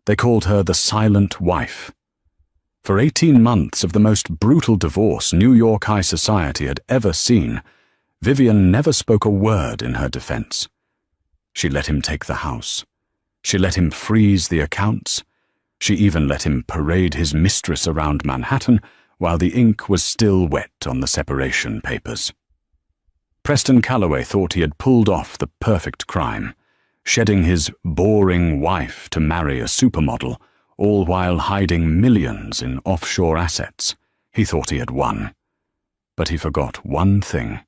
They called her the silent wife. For 18 months of the most brutal divorce New York high society had ever seen, Vivian never spoke a word in her defense. She let him take the house. She let him freeze the accounts. She even let him parade his mistress around Manhattan while the ink was still wet on the separation papers. Preston Calloway thought he had pulled off the perfect crime, shedding his boring wife to marry a supermodel, all while hiding millions in offshore assets. He thought he had won. But he forgot one thing.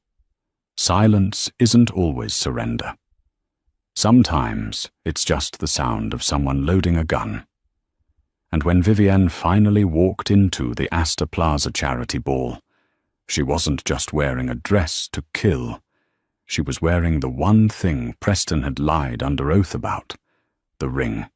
Silence isn't always surrender. Sometimes it's just the sound of someone loading a gun. And when Vivian finally walked into the Astor Plaza charity ball, she wasn't just wearing a dress to kill. She was wearing the one thing Preston had lied under oath about, the ring.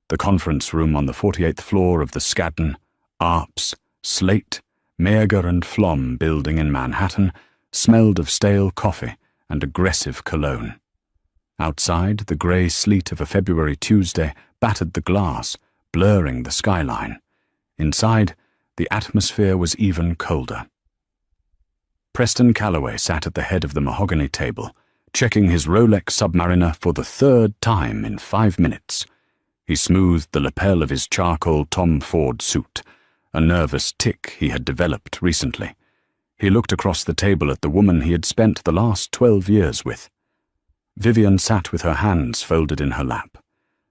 The conference room on the 48th floor of the Skadden, Arps, Slate, Meager and Flom building in Manhattan smelled of stale coffee and aggressive cologne. Outside, the grey sleet of a February Tuesday battered the glass, blurring the skyline. Inside, the atmosphere was even colder. Preston Calloway sat at the head of the mahogany table, checking his Rolex Submariner for the third time in 5 minutes. He smoothed the lapel of his charcoal Tom Ford suit, a nervous tic he had developed recently. He looked across the table at the woman he had spent the last 12 years with. Vivian sat with her hands folded in her lap.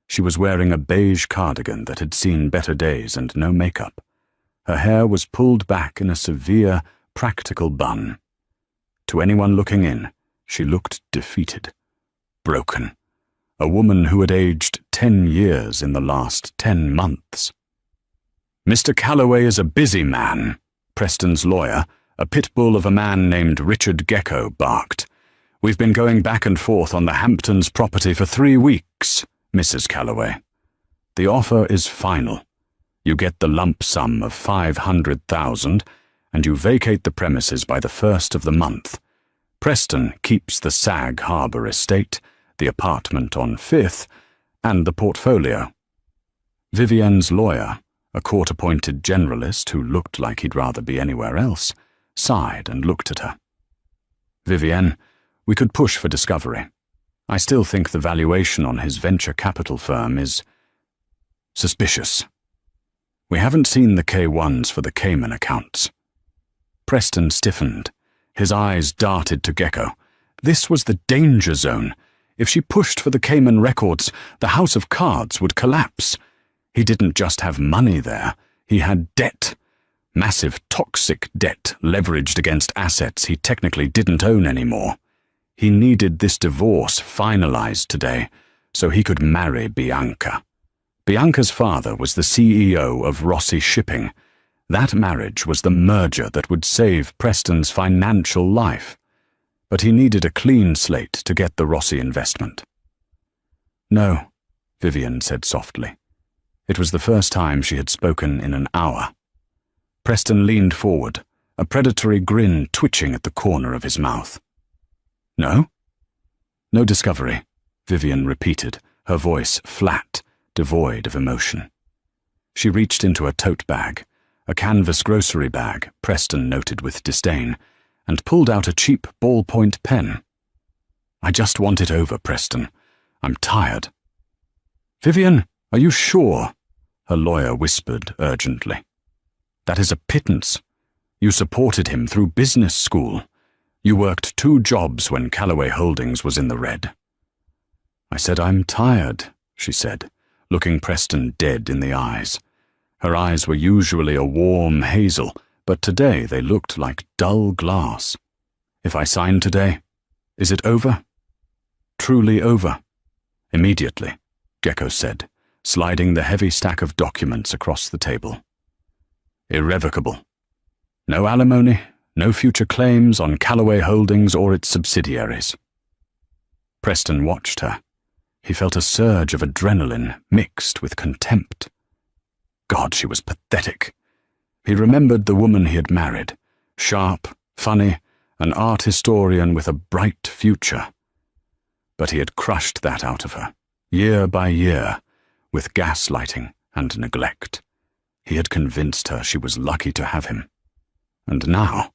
She was wearing a beige cardigan that had seen better days and no makeup. Her hair was pulled back in a severe, practical bun. To anyone looking in, she looked defeated, broken, a woman who had aged 10 years in the last 10 months. "Mr. Calloway is a busy man," Preston's lawyer, a pit bull of a man named Richard Gecko, barked. "We've been going back and forth on the Hamptons property for 3 weeks, Mrs. Calloway. The offer is final. You get the lump sum of $500,000 and you vacate the premises by the 1st of the month. Preston keeps the Sag Harbor estate, the apartment on 5th, and the portfolio." Vivian's lawyer, a court-appointed generalist who looked like he'd rather be anywhere else, sighed and looked at her. "Vivian, we could push for discovery. I still think the valuation on his venture capital firm is suspicious. We haven't seen the K-1s for the Cayman accounts." Preston stiffened. His eyes darted to Gecko. This was the danger zone. If she pushed for the Cayman records, the house of cards would collapse. He didn't just have money there. He had debt. Massive toxic debt leveraged against assets he technically didn't own anymore. He needed this divorce finalized today so he could marry Bianca. Bianca's father was the CEO of Rossi Shipping. That marriage was the merger that would save Preston's financial life. But he needed a clean slate to get the Rossi investment. "No," Vivian said softly. It was the first time she had spoken in an hour. Preston leaned forward, a predatory grin twitching at the corner of his mouth. "No?" "No discovery," Vivian repeated, her voice flat, devoid of emotion. She reached into a tote bag, a canvas grocery bag, Preston noted with disdain, and pulled out a cheap ballpoint pen. "I just want it over, Preston. I'm tired." "Vivian, are you sure?" her lawyer whispered urgently. "That is a pittance. You supported him through business school. You worked 2 jobs when Calloway Holdings was in the red." "I said I'm tired," she said, looking Preston dead in the eyes. Her eyes were usually a warm hazel, but today they looked like dull glass. "If I sign today, is it over?" "Truly over." "Immediately," Gecko said, sliding the heavy stack of documents across the table. "Irrevocable. No alimony, no future claims on Calloway Holdings or its subsidiaries." Preston watched her. He felt a surge of adrenaline mixed with contempt. God, she was pathetic. He remembered the woman he had married, sharp, funny, an art historian with a bright future. But he had crushed that out of her, year by year, with gaslighting and neglect. He had convinced her she was lucky to have him. And now,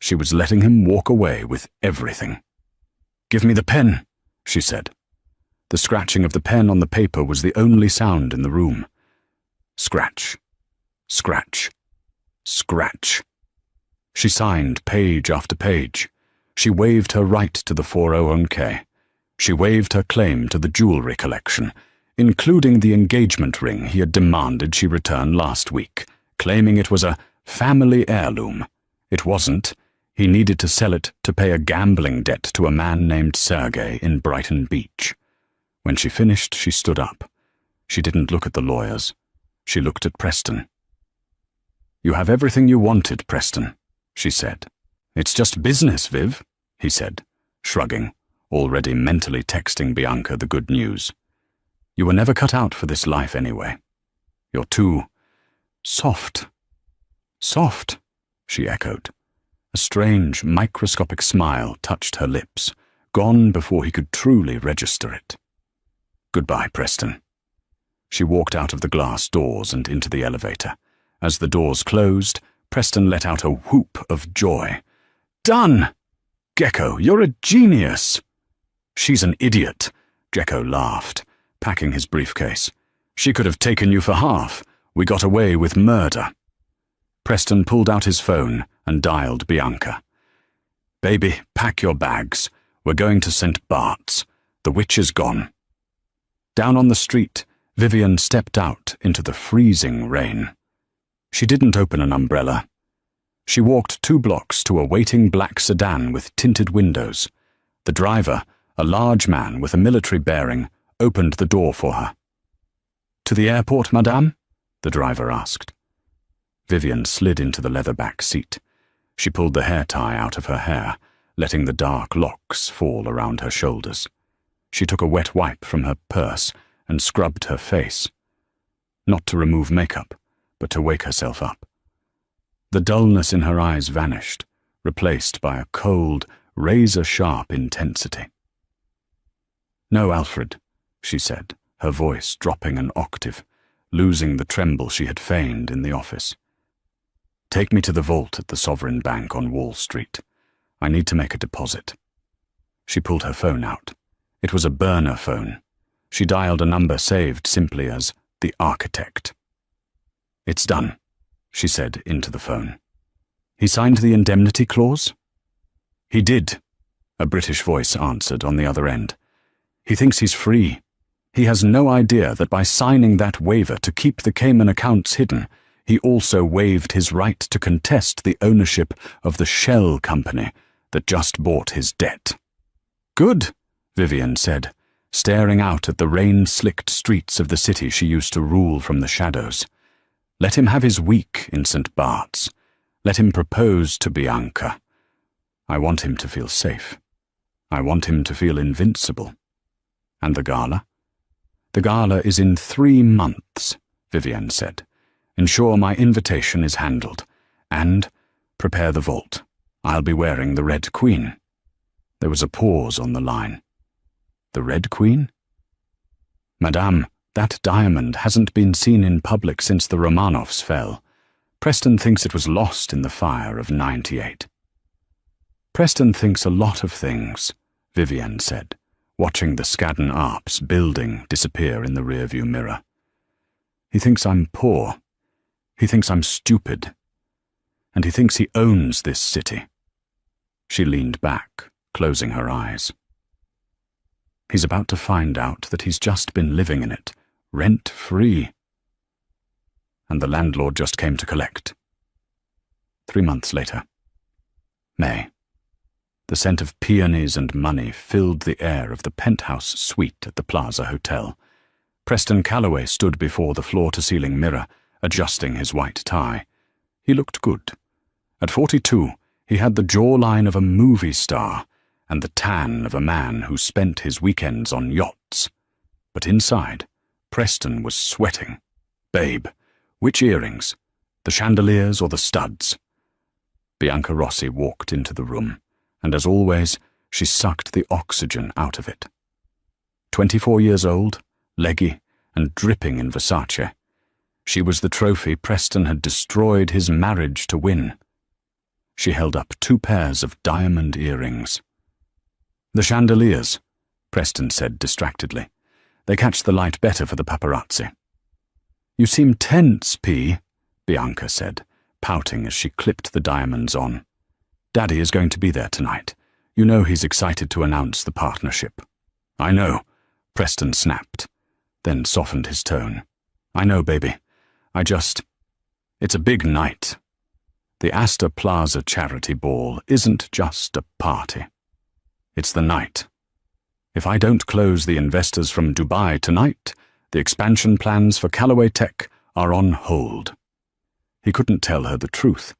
she was letting him walk away with everything. "Give me the pen," she said. The scratching of the pen on the paper was the only sound in the room. Scratch, scratch, scratch. She signed page after page. She waived her right to the 401k. She waived her claim to the jewelry collection, including the engagement ring he had demanded she return last week, claiming it was a family heirloom. It wasn't. He needed to sell it to pay a gambling debt to a man named Sergey in Brighton Beach. When she finished, she stood up. She didn't look at the lawyers. She looked at Preston. "You have everything you wanted, Preston," she said. "It's just business, Viv," he said, shrugging, already mentally texting Bianca the good news. "You were never cut out for this life anyway. You're too soft." "Soft," she echoed. A strange, microscopic smile touched her lips, gone before he could truly register it. "Goodbye, Preston." She walked out of the glass doors and into the elevator. As the doors closed, Preston let out a whoop of joy. "Done! Gecko, you're a genius!" "She's an idiot," Gecko laughed, packing his briefcase. "She could have taken you for half. We got away with murder." Preston pulled out his phone and dialed Bianca. "Baby, pack your bags. We're going to St. Bart's. The witch is gone." Down on the street, Vivian stepped out into the freezing rain. She didn't open an umbrella. She walked 2 blocks to a waiting black sedan with tinted windows. The driver, a large man with a military bearing, opened the door for her. "To the airport, madame?" the driver asked. Vivian slid into the leather-back seat. She pulled the hair tie out of her hair, letting the dark locks fall around her shoulders. She took a wet wipe from her purse and scrubbed her face. Not to remove makeup, but to wake herself up. The dullness in her eyes vanished, replaced by a cold, razor-sharp intensity. "No, Alfred," she said, her voice dropping an octave, losing the tremble she had feigned in the office. "Take me to the vault at the Sovereign Bank on Wall Street. I need to make a deposit." She pulled her phone out. It was a burner phone. She dialed a number saved simply as the architect. "It's done," she said into the phone. "He signed the indemnity clause?" "He did," a British voice answered on the other end. "He thinks he's free. He has no idea that by signing that waiver to keep the Cayman accounts hidden, he also waived his right to contest the ownership of the shell company that just bought his debt." "Good," Vivian said, staring out at the rain-slicked streets of the city she used to rule from the shadows. Let him have his week in St. Bart's. Let him propose to Bianca. I want him to feel safe. I want him to feel invincible. And the gala? "The gala is in 3 months, Vivian said. "Ensure my invitation is handled. And prepare the vault. I'll be wearing the Red Queen." There was a pause on the line. "The Red Queen?" "Madame, that diamond hasn't been seen in public since the Romanovs fell. Preston thinks it was lost in the fire of '98. "Preston thinks a lot of things," Vivian said, watching the Skadden Arps building disappear in the rearview mirror. "He thinks I'm poor. He thinks I'm stupid. And he thinks he owns this city." She leaned back, closing her eyes. "He's about to find out that he's just been living in it, rent-free. And the landlord just came to collect." 3 months later. May. The scent of peonies and money filled the air of the penthouse suite at the Plaza Hotel. Preston Calloway stood before the floor-to-ceiling mirror, adjusting his white tie. He looked good. At 42, he had the jawline of a movie star and the tan of a man who spent his weekends on yachts. But inside, Preston was sweating. "Babe, which earrings? The chandeliers or the studs?" Bianca Rossi walked into the room, and as always, she sucked the oxygen out of it. 24 years old, leggy, and dripping in Versace. She was the trophy Preston had destroyed his marriage to win. She held up 2 pairs of diamond earrings. "The chandeliers," Preston said distractedly. "They catch the light better for the paparazzi." "You seem tense, P," Bianca said, pouting as she clipped the diamonds on. "Daddy is going to be there tonight. You know he's excited to announce the partnership." "I know," Preston snapped, then softened his tone. "I know, baby. It's a big night. The Astor Plaza charity ball isn't just a party. It's the night. If I don't close the investors from Dubai tonight, the expansion plans for Callaway Tech are on hold." He couldn't tell her the truth.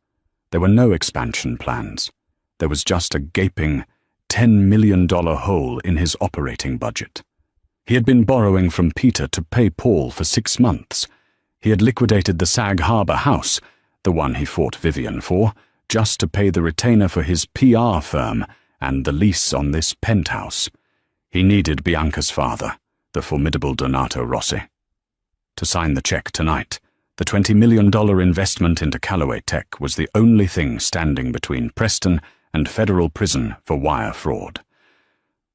There were no expansion plans. There was just a gaping $10 million hole in his operating budget. He had been borrowing from Peter to pay Paul for 6 months. He had liquidated the Sag Harbor house, the one he fought Vivian for, just to pay the retainer for his PR firm and the lease on this penthouse. He needed Bianca's father, the formidable Donato Rossi. To sign the check tonight, the $20 million investment into Callaway Tech was the only thing standing between Preston and federal prison for wire fraud.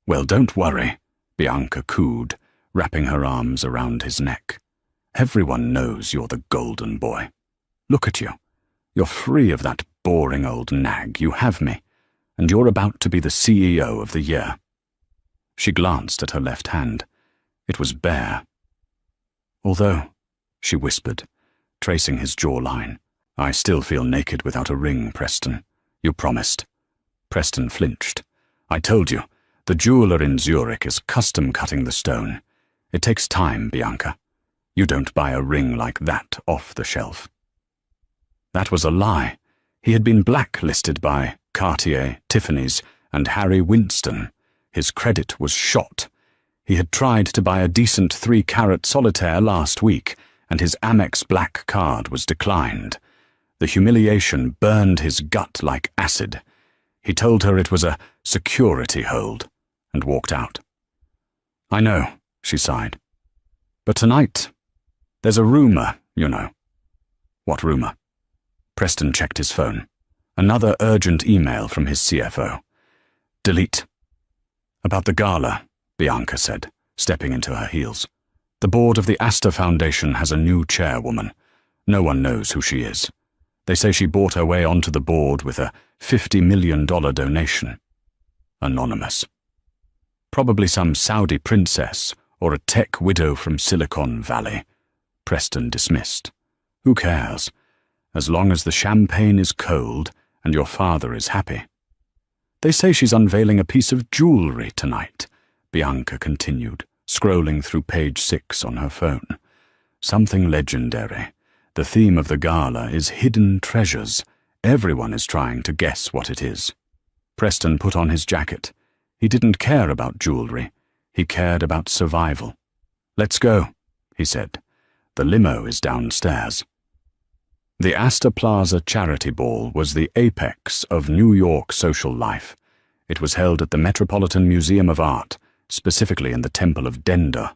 "Well, don't worry," Bianca cooed, wrapping her arms around his neck. "Everyone knows you're the golden boy. Look at you. You're free of that boring old nag. You have me, and you're about to be the CEO of the year." She glanced at her left hand. It was bare. "Although," she whispered, tracing his jawline, "I still feel naked without a ring, Preston. You promised." Preston flinched. "I told you, the jeweler in Zurich is custom-cutting the stone. It takes time, Bianca. You don't buy a ring like that off the shelf." That was a lie. He had been blacklisted by Cartier, Tiffany's, and Harry Winston. His credit was shot. He had tried to buy a decent 3-carat solitaire last week, and his Amex Black card was declined. The humiliation burned his gut like acid. He told her it was a security hold, and walked out. "I know," she sighed. "But tonight, there's a rumor, you know." "What rumor?" Preston checked his phone. Another urgent email from his CFO. "Delete." "About the gala," Bianca said, stepping into her heels. "The board of the Astor Foundation has a new chairwoman. No one knows who she is. They say she bought her way onto the board with a $50 million donation. Anonymous. Probably some Saudi princess or a tech widow from Silicon Valley." Preston dismissed. "Who cares? As long as the champagne is cold and your father is happy." "They say she's unveiling a piece of jewelry tonight," Bianca continued, scrolling through page 6 on her phone. "Something legendary. The theme of the gala is hidden treasures. Everyone is trying to guess what it is." Preston put on his jacket. He didn't care about jewelry. He cared about survival. "Let's go," he said. "The limo is downstairs." The Astor Plaza Charity Ball was the apex of New York social life. It was held at the Metropolitan Museum of Art, specifically in the Temple of Dender.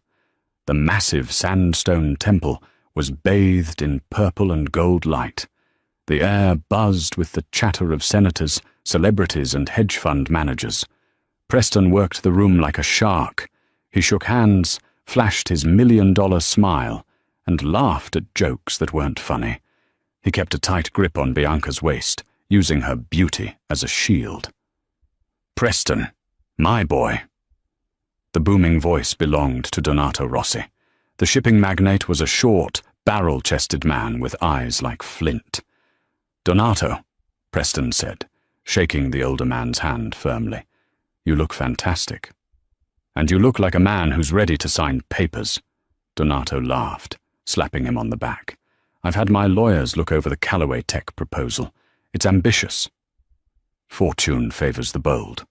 The massive sandstone temple was bathed in purple and gold light. The air buzzed with the chatter of senators, celebrities, and hedge fund managers. Preston worked the room like a shark. He shook hands, flashed his $1 million smile, and laughed at jokes that weren't funny. He kept a tight grip on Bianca's waist, using her beauty as a shield. "Preston, my boy." The booming voice belonged to Donato Rossi. The shipping magnate was a short, barrel-chested man with eyes like flint. "Donato," Preston said, shaking the older man's hand firmly. "You look fantastic. And you look like a man who's ready to sign papers." Donato laughed, slapping him on the back. "I've had my lawyers look over the Callaway Tech proposal. It's ambitious." "Fortune favors the bold,"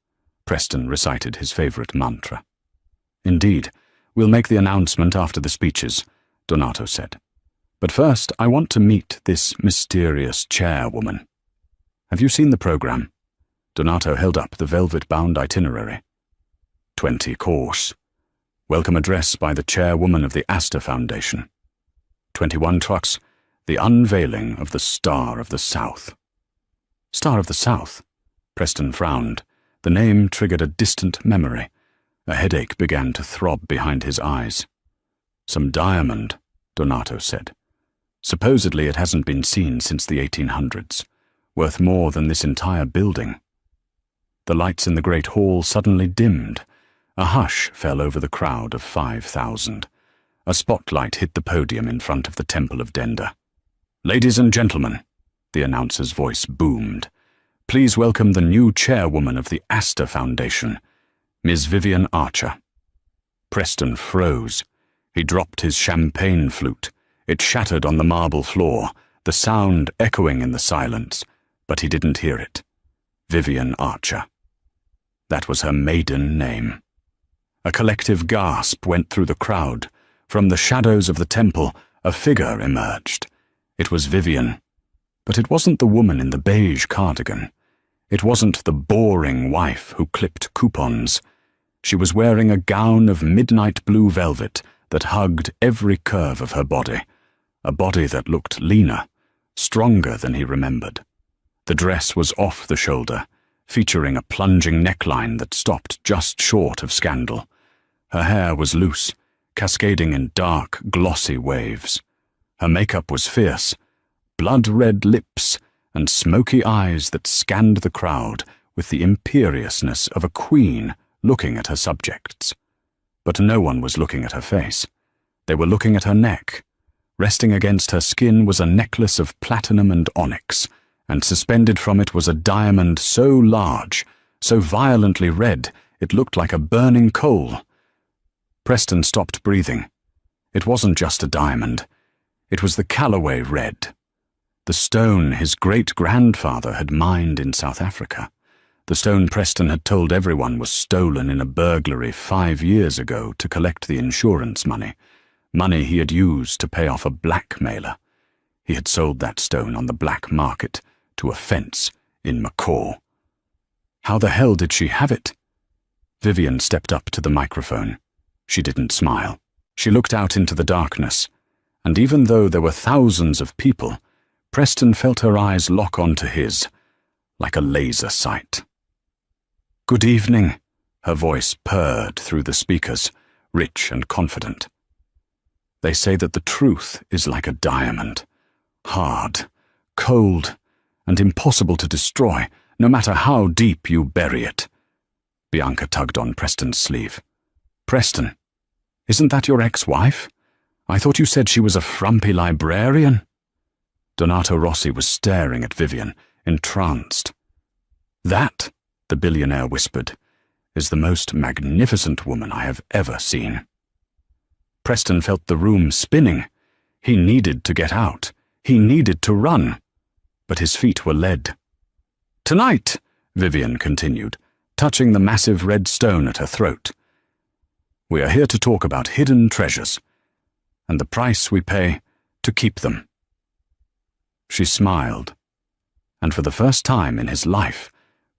Preston recited his favorite mantra. "Indeed. We'll make the announcement after the speeches," Donato said. "But first, I want to meet this mysterious chairwoman. Have you seen the program?" Donato held up the velvet-bound itinerary. 20 course. Welcome address by the chairwoman of the Astor Foundation. 21 trucks, the unveiling of the Star of the South. Star of the South? Preston frowned. The name triggered a distant memory. A headache began to throb behind his eyes. Some diamond, Donato said. Supposedly it hasn't been seen since the 1800s, worth more than this entire building. The lights in the great hall suddenly dimmed. A hush fell over the crowd of 5,000. A spotlight hit the podium in front of the Temple of Denda. "Ladies and gentlemen," the announcer's voice boomed, "please welcome the new chairwoman of the Astor Foundation, Ms. Vivian Archer." Preston froze. He dropped his champagne flute. It shattered on the marble floor, the sound echoing in the silence, but he didn't hear it. Vivian Archer. That was her maiden name. A collective gasp went through the crowd. From the shadows of the temple, a figure emerged. It was Vivian. But it wasn't the woman in the beige cardigan. It wasn't the boring wife who clipped coupons. She was wearing a gown of midnight blue velvet that hugged every curve of her body, a body that looked leaner, stronger than he remembered. The dress was off the shoulder, featuring a plunging neckline that stopped just short of scandal. Her hair was loose, cascading in dark, glossy waves. Her makeup was fierce, blood-red lips and smoky eyes that scanned the crowd with the imperiousness of a queen looking at her subjects. But no one was looking at her face. They were looking at her neck. Resting against her skin was a necklace of platinum and onyx, and suspended from it was a diamond so large, so violently red, it looked like a burning coal. Preston stopped breathing. It wasn't just a diamond. It was the Callaway red. The stone his great-grandfather had mined in South Africa. The stone Preston had told everyone was stolen in a burglary 5 years ago to collect the insurance money he had used to pay off a blackmailer. He had sold that stone on the black market to a fence in Macaw. How the hell did she have it? Vivian stepped up to the microphone. She didn't smile. She looked out into the darkness, and even though there were thousands of people, Preston felt her eyes lock onto his, like a laser sight. "Good evening," her voice purred through the speakers, rich and confident. "They say that the truth is like a diamond, hard, cold, and impossible to destroy, no matter how deep you bury it." Bianca tugged on Preston's sleeve. "Preston, isn't that your ex-wife? I thought you said she was a frumpy librarian." Donato Rossi was staring at Vivian, entranced. "That," the billionaire whispered, "is the most magnificent woman I have ever seen." Preston felt the room spinning. He needed to get out. He needed to run. But his feet were lead. "Tonight," Vivian continued, touching the massive red stone at her throat, "we are here to talk about hidden treasures, and the price we pay to keep them." She smiled, and for the first time in his life,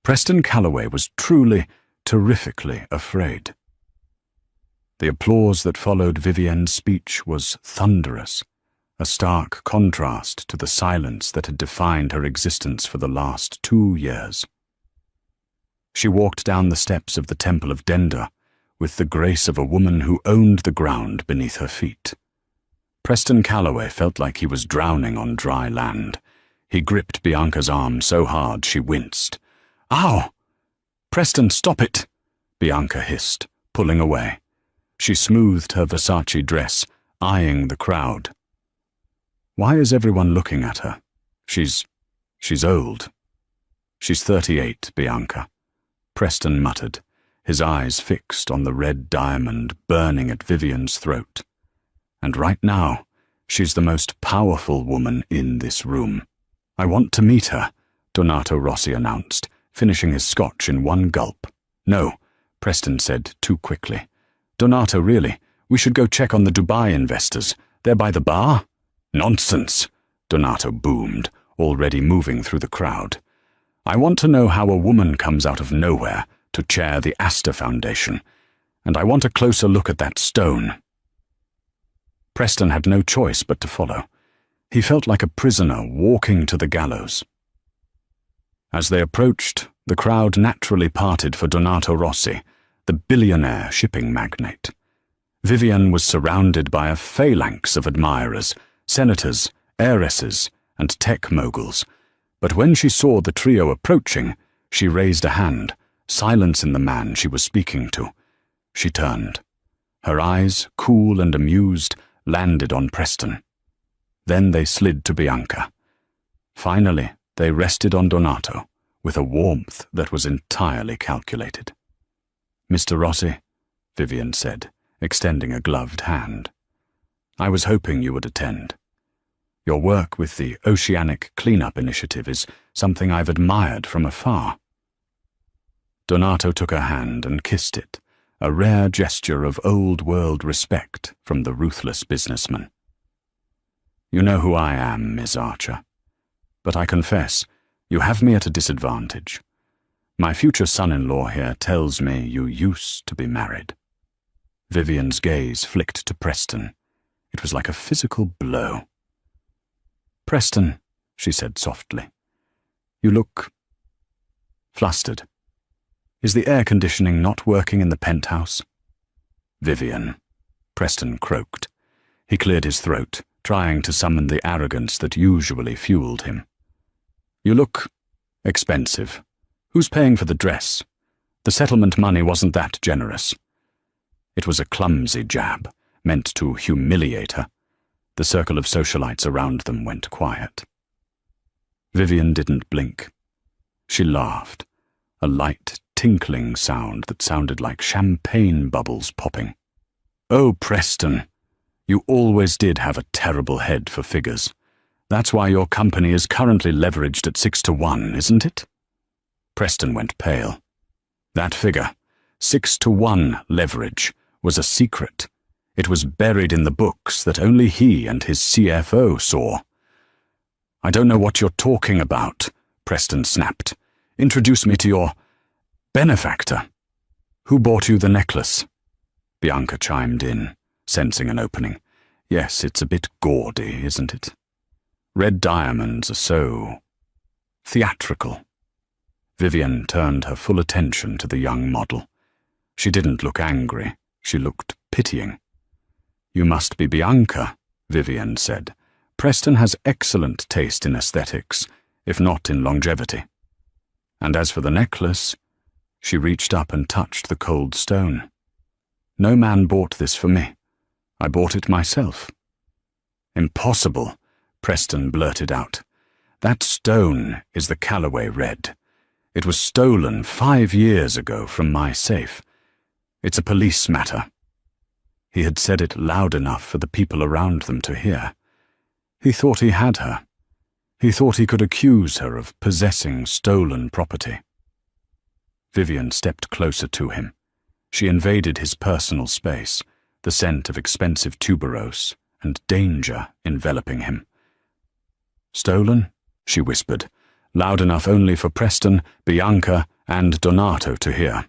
Preston Callaway was truly, terrifically afraid. The applause that followed Vivian's speech was thunderous, a stark contrast to the silence that had defined her existence for the last 2 years. She walked down the steps of the Temple of Denda with the grace of a woman who owned the ground beneath her feet. Preston Callaway felt like he was drowning on dry land. He gripped Bianca's arm so hard she winced. "Ow! Preston, stop it!" Bianca hissed, pulling away. She smoothed her Versace dress, eyeing the crowd. "Why is everyone looking at her? She's old." "She's 38, Bianca," Preston muttered, his eyes fixed on the red diamond burning at Vivian's throat. "And right now, she's the most powerful woman in this room." "I want to meet her," Donato Rossi announced, finishing his scotch in one gulp. "No," Preston said too quickly. "Donato, really, we should go check on the Dubai investors. They're by the bar?" "Nonsense," Donato boomed, already moving through the crowd. "I want to know how a woman comes out of nowhere to chair the Astor Foundation, And I want a closer look at that stone." Preston had no choice but to follow. He felt like a prisoner walking to the gallows. As they approached, the crowd naturally parted for Donato Rossi, the billionaire shipping magnate. Vivian was surrounded by a phalanx of admirers, senators, heiresses, and tech moguls, but when she saw the trio approaching, she raised a hand, silencing the man she was speaking to. She turned. Her eyes, cool and amused, landed on Preston. Then they slid to Bianca. Finally, they rested on Donato, with a warmth that was entirely calculated. "Mr. Rossi," Vivian said, extending a gloved hand. "I was hoping you would attend. Your work with the Oceanic Cleanup Initiative is something I've admired from afar." Donato took her hand and kissed it, a rare gesture of old-world respect from the ruthless businessman. "You know who I am, Miss Archer. But I confess, you have me at a disadvantage. My future son-in-law here tells me you used to be married." Vivian's gaze flicked to Preston. It was like a physical blow. "Preston," she said softly, "you look flustered. Is the air conditioning not working in the penthouse?" "Vivian," Preston croaked. He cleared his throat, trying to summon the arrogance that usually fueled him. "You look expensive. Who's paying for the dress? The settlement money wasn't that generous." It was a clumsy jab, meant to humiliate her. The circle of socialites around them went quiet. Vivian didn't blink. She laughed, a light, tinkling sound that sounded like champagne bubbles popping. "Oh, Preston, you always did have a terrible head for figures. That's why your company is currently leveraged at 6-1, isn't it?" Preston went pale. That figure, 6-1 leverage, was a secret. It was buried in the books that only he and his CFO saw. "I don't know what you're talking about," Preston snapped. "Introduce me to your benefactor." "Who bought you the necklace?" Bianca chimed in, sensing an opening. "Yes, it's a bit gaudy, isn't it? Red diamonds are so theatrical." Vivian turned her full attention to the young model. She didn't look angry. She looked pitying. "You must be Bianca," Vivian said. "Preston has excellent taste in aesthetics, if not in longevity. And as for the necklace," she reached up and touched the cold stone. "No man bought this for me. I bought it myself." "Impossible," Preston blurted out. "That stone is the Callaway Red. It was stolen 5 years ago from my safe. It's a police matter." He had said it loud enough for the people around them to hear. He thought he had her. He thought he could accuse her of possessing stolen property. Vivian stepped closer to him. She invaded his personal space, the scent of expensive tuberose and danger enveloping him. "Stolen?" she whispered, loud enough only for Preston, Bianca, and Donato to hear.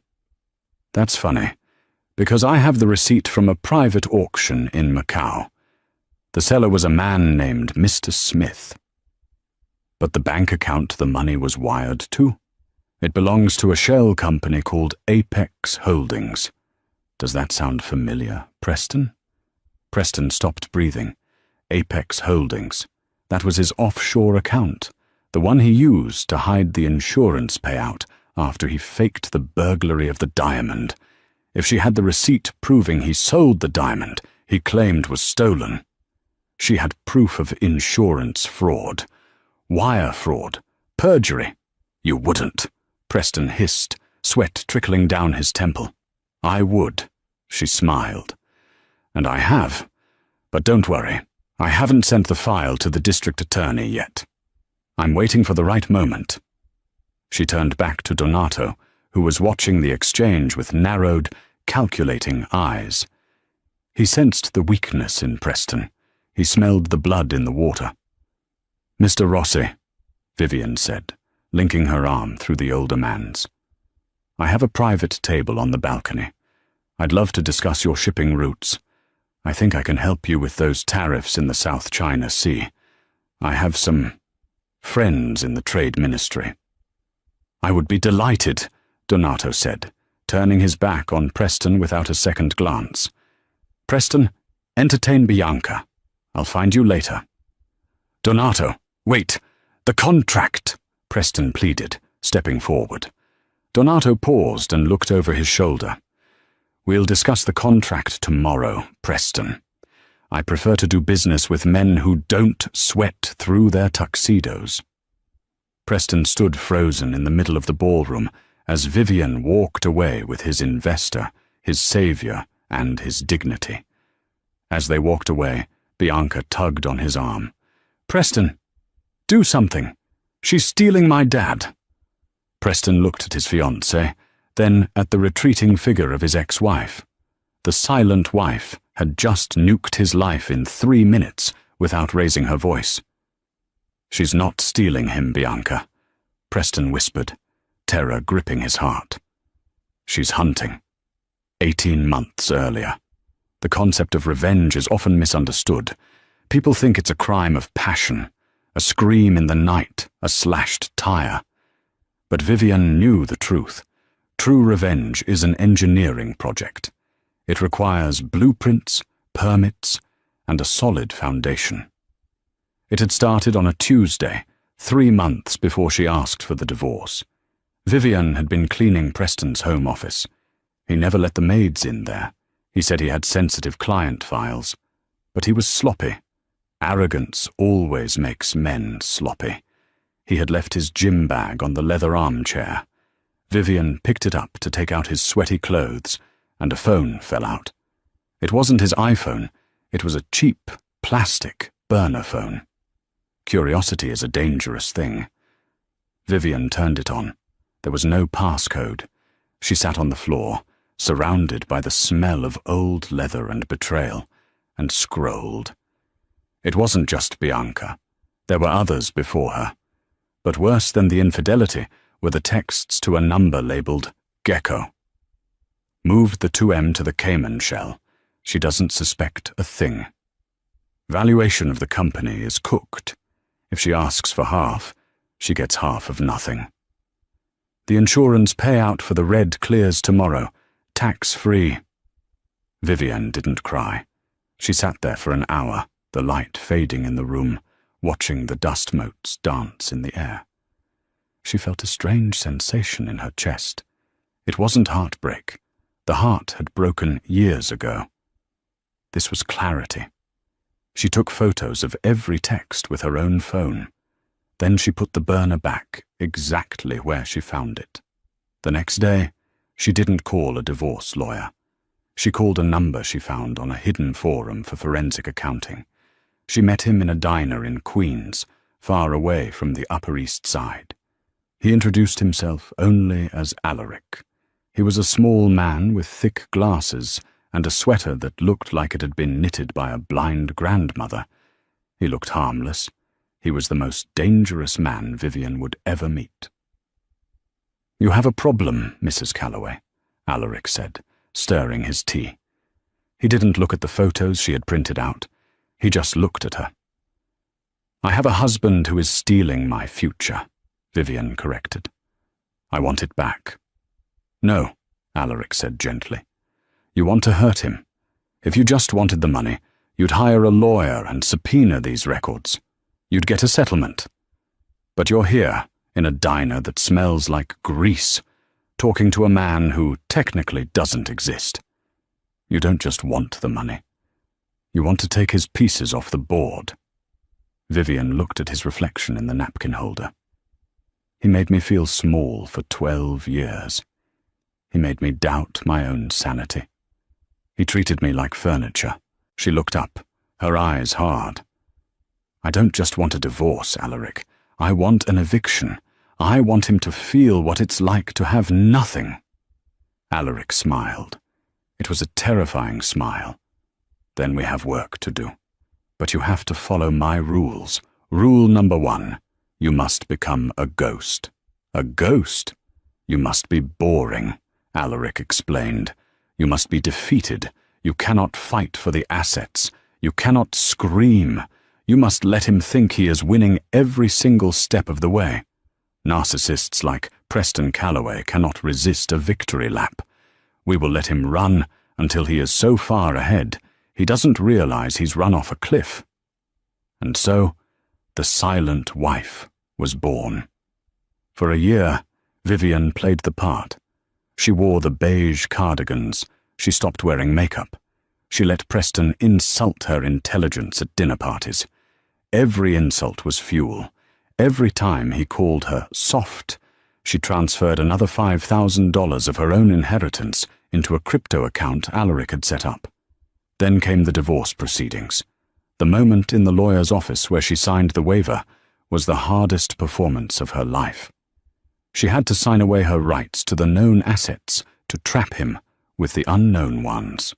"That's funny, because I have the receipt from a private auction in Macau. The seller was a man named Mr. Smith. But the bank account the money was wired to? It belongs to a shell company called Apex Holdings. Does that sound familiar, Preston?" Preston stopped breathing. Apex Holdings. That was his offshore account, the one he used to hide the insurance payout after he faked the burglary of the diamond. If she had the receipt proving he sold the diamond he claimed was stolen. She had proof of insurance fraud, wire fraud, perjury. "You wouldn't," Preston hissed, sweat trickling down his temple. "I would," she smiled. "And I have. But don't worry, I haven't sent the file to the district attorney yet. I'm waiting for the right moment." She turned back to Donato, who was watching the exchange with narrowed, calculating eyes. He sensed the weakness in Preston. He smelled the blood in the water. "Mr. Rossi," Vivian said, linking her arm through the older man's. "I have a private table on the balcony. I'd love to discuss your shipping routes. I think I can help you with those tariffs in the South China Sea. I have some friends in the Trade Ministry." "I would be delighted," Donato said, turning his back on Preston without a second glance. "Preston, entertain Bianca. I'll find you later." "Donato, wait! The contract!" Preston pleaded, stepping forward. Donato paused and looked over his shoulder. "We'll discuss the contract tomorrow, Preston. I prefer to do business with men who don't sweat through their tuxedos." Preston stood frozen in the middle of the ballroom as Vivian walked away with his investor, his savior, and his dignity. As they walked away, Bianca tugged on his arm. "Preston, do something. She's stealing my dad." Preston looked at his fiancée, then at the retreating figure of his ex-wife. The silent wife had just nuked his life in 3 minutes without raising her voice. "She's not stealing him, Bianca," Preston whispered, terror gripping his heart. "She's hunting. 18 months earlier. The concept of revenge is often misunderstood. People think it's a crime of passion, a scream in the night, a slashed tire. But Vivian knew the truth. True revenge is an engineering project. It requires blueprints, permits, and a solid foundation. It had started on a Tuesday, 3 months before she asked for the divorce. Vivian had been cleaning Preston's home office. He never let the maids in there. He said he had sensitive client files. But he was sloppy. Arrogance always makes men sloppy. He had left his gym bag on the leather armchair. Vivian picked it up to take out his sweaty clothes, and a phone fell out. It wasn't his iPhone. It was a cheap, plastic burner phone. Curiosity is a dangerous thing. Vivian turned it on. There was no passcode. She sat on the floor, surrounded by the smell of old leather and betrayal, and scrolled. It wasn't just Bianca. There were others before her. But worse than the infidelity were the texts to a number labeled Gecko. Moved the 2M to the Cayman shell. She doesn't suspect a thing. Valuation of the company is cooked. If she asks for half, she gets half of nothing. The insurance payout for the red clears tomorrow, tax-free. Vivian didn't cry. She sat there for an hour, the light fading in the room, watching the dust motes dance in the air. She felt a strange sensation in her chest. It wasn't heartbreak. The heart had broken years ago. This was clarity. She took photos of every text with her own phone. Then she put the burner back exactly where she found it. The next day, she didn't call a divorce lawyer. She called a number she found on a hidden forum for forensic accounting. She met him in a diner in Queens, far away from the Upper East Side. He introduced himself only as Alaric. He was a small man with thick glasses and a sweater that looked like it had been knitted by a blind grandmother. He looked harmless. He was the most dangerous man Vivian would ever meet. "You have a problem, Mrs. Calloway," Alaric said, stirring his tea. He didn't look at the photos she had printed out. He just looked at her. "I have a husband who is stealing my future," Vivian corrected. "I want it back." "No," Alaric said gently. "You want to hurt him. If you just wanted the money, you'd hire a lawyer and subpoena these records. You'd get a settlement. But you're here, in a diner that smells like grease, talking to a man who technically doesn't exist. You don't just want the money. You want to take his pieces off the board." Vivian looked at his reflection in the napkin holder. "He made me feel small for 12 years. He made me doubt my own sanity. He treated me like furniture." She looked up, her eyes hard. "I don't just want a divorce, Alaric. I want an eviction. I want him to feel what it's like to have nothing." Alaric smiled. It was a terrifying smile. "Then we have work to do. But you have to follow my rules. Rule number 1, you must become a ghost." "A ghost? You must be boring," Alaric explained. You must be defeated. You cannot fight for the assets. You cannot scream. You must let him think he is winning every single step of the way. Narcissists like Preston Calloway cannot resist a victory lap. We will let him run until he is so far ahead he doesn't realize he's run off a cliff. And so, the silent wife was born. For a year, Vivian played the part. She wore the beige cardigans. She stopped wearing makeup. She let Preston insult her intelligence at dinner parties. Every insult was fuel. Every time he called her soft, she transferred another $5,000 of her own inheritance into a crypto account Alaric had set up. Then came the divorce proceedings. The moment in the lawyer's office where she signed the waiver was the hardest performance of her life. She had to sign away her rights to the known assets to trap him with the unknown ones.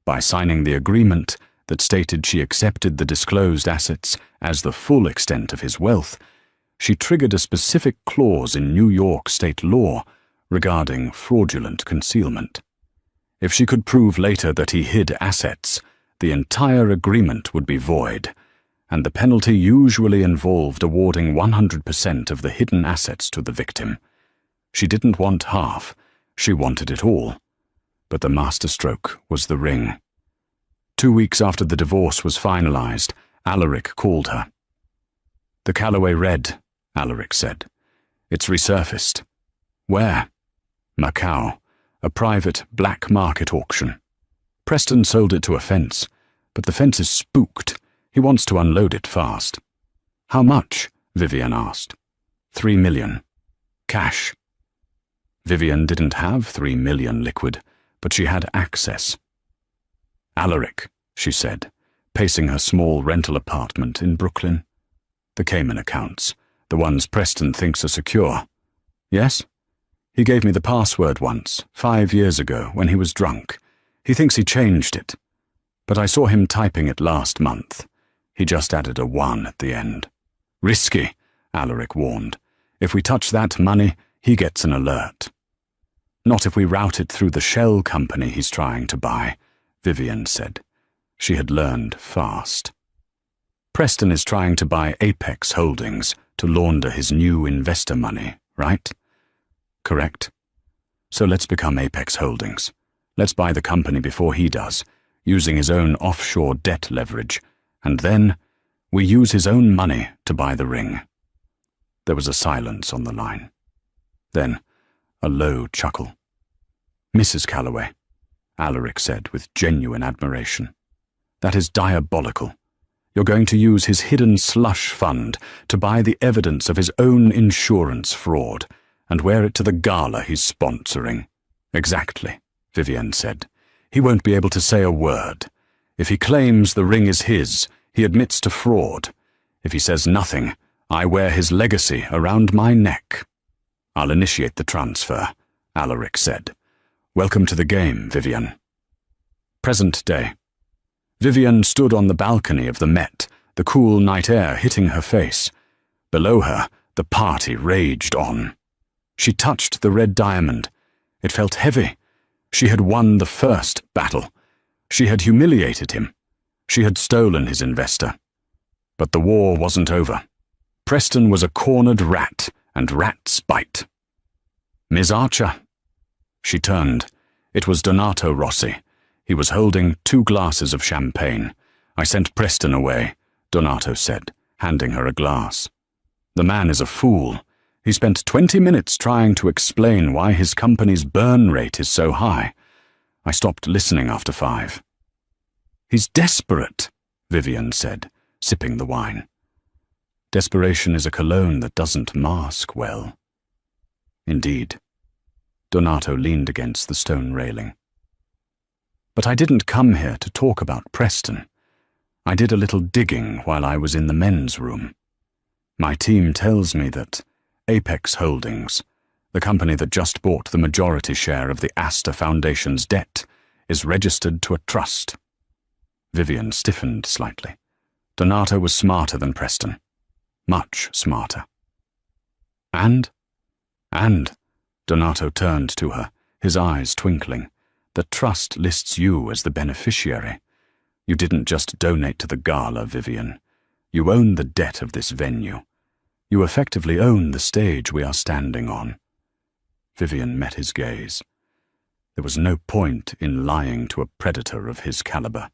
By signing the agreement that stated she accepted the disclosed assets as the full extent of his wealth, she triggered a specific clause in New York state law regarding fraudulent concealment. If she could prove later that he hid assets, the entire agreement would be void, and the penalty usually involved awarding 100% of the hidden assets to the victim. She didn't want half, she wanted it all. But the masterstroke was the ring. 2 weeks after the divorce was finalized, Alaric called her. "The Calloway Red," Alaric said. "It's resurfaced." "Where?" "Macau, a private black market auction. Preston sold it to a fence, but the fence is spooked. He wants to unload it fast." "How much?" Vivian asked. $3 million. Cash. Vivian didn't have $3 million liquid, but she had access. "Alaric," she said, pacing her small rental apartment in Brooklyn. "The Cayman accounts, the ones Preston thinks are secure." "Yes?" "He gave me the password once, 5 years ago, when he was drunk. He thinks he changed it. But I saw him typing it last month. He just added a 1 at the end." "Risky," Alaric warned. "If we touch that money, he gets an alert." "Not if we route it through the shell company he's trying to buy," Vivian said. She had learned fast. "Preston is trying to buy Apex Holdings to launder his new investor money, right?" "Correct. So let's become Apex Holdings. Let's buy the company before he does, using his own offshore debt leverage, and then we use his own money to buy the ring." There was a silence on the line. Then a low chuckle. "Mrs. Calloway," Alaric said with genuine admiration. "That is diabolical. You're going to use his hidden slush fund to buy the evidence of his own insurance fraud and wear it to the gala he's sponsoring." "Exactly," Vivian said. "He won't be able to say a word. If he claims the ring is his, he admits to fraud. If he says nothing, I wear his legacy around my neck." "I'll initiate the transfer," Alaric said. "Welcome to the game, Vivian." Present day. Vivian stood on the balcony of the Met, the cool night air hitting her face. Below her, the party raged on. She touched the red diamond. It felt heavy. She had won the first battle. She had humiliated him. She had stolen his investor. But the war wasn't over. Preston was a cornered rat, and rats bite. "Miss Archer." She turned. It was Donato Rossi. He was holding 2 glasses of champagne. "I sent Preston away," Donato said, handing her a glass. "The man is a fool. He spent 20 minutes trying to explain why his company's burn rate is so high. I stopped listening after 5. "He's desperate," Vivian said, sipping the wine. "Desperation is a cologne that doesn't mask well." "Indeed." Donato leaned against the stone railing. "But I didn't come here to talk about Preston. I did a little digging while I was in the men's room. My team tells me that Apex Holdings, the company that just bought the majority share of the Astor Foundation's debt, is registered to a trust." Vivian stiffened slightly. Donato was smarter than Preston. Much smarter. And, Donato turned to her, his eyes twinkling. The trust lists you as the beneficiary. You didn't just donate to the gala, Vivian. You own the debt of this venue. You effectively own the stage we are standing on. Vivian met his gaze. There was no point in lying to a predator of his caliber.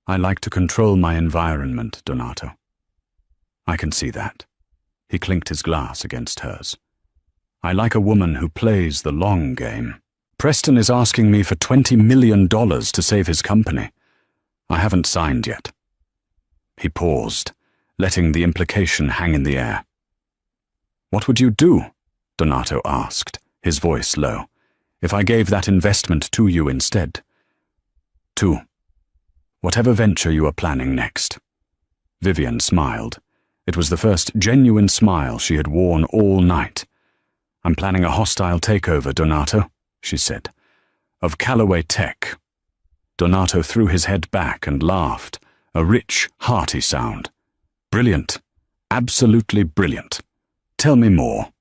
I like to control my environment, Donato. I can see that. He clinked his glass against hers. I like a woman who plays the long game. Preston is asking me for $20 million to save his company. I haven't signed yet. He paused, letting the implication hang in the air. What would you do? Donato asked, his voice low, if I gave that investment to you instead? 2. Whatever venture you are planning next. Vivian smiled. It was the first genuine smile she had worn all night. I'm planning a hostile takeover, Donato, she said, of Callaway Tech. Donato threw his head back and laughed, a rich, hearty sound. Brilliant. Absolutely brilliant. Tell me more.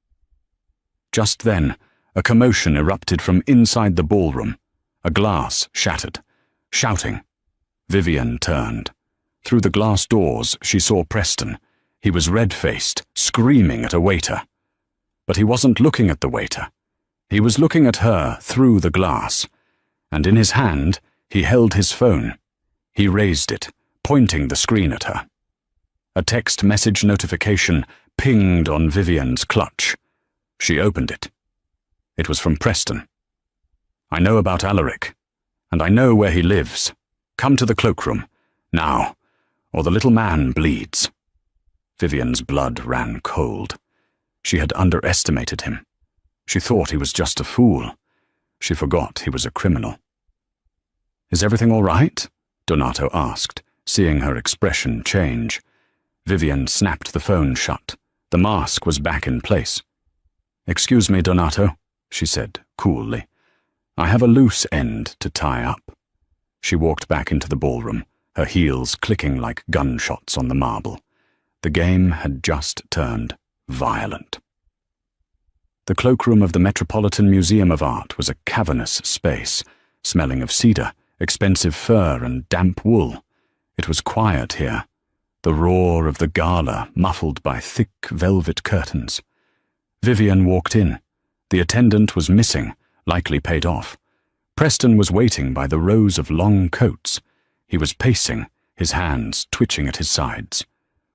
Just then, a commotion erupted from inside the ballroom. A glass shattered. Shouting. Vivian turned. Through the glass doors, she saw Preston. He was red-faced, screaming at a waiter. But he wasn't looking at the waiter. He was looking at her through the glass, and in his hand he held his phone. He raised it, pointing the screen at her. A text message notification pinged on Vivian's clutch. She opened it. It was from Preston. I know about Alaric, and I know where he lives. Come to the cloakroom, now, or the little man bleeds. Vivian's blood ran cold. She had underestimated him. She thought he was just a fool. She forgot he was a criminal. Is everything all right? Donato asked, seeing her expression change. Vivian snapped the phone shut. The mask was back in place. Excuse me, Donato, she said coolly. I have a loose end to tie up. She walked back into the ballroom, her heels clicking like gunshots on the marble. The game had just turned violent. The cloakroom of the Metropolitan Museum of Art was a cavernous space, smelling of cedar, expensive fur, and damp wool. It was quiet here, the roar of the gala muffled by thick velvet curtains. Vivian walked in. The attendant was missing, likely paid off. Preston was waiting by the rows of long coats. He was pacing, his hands twitching at his sides.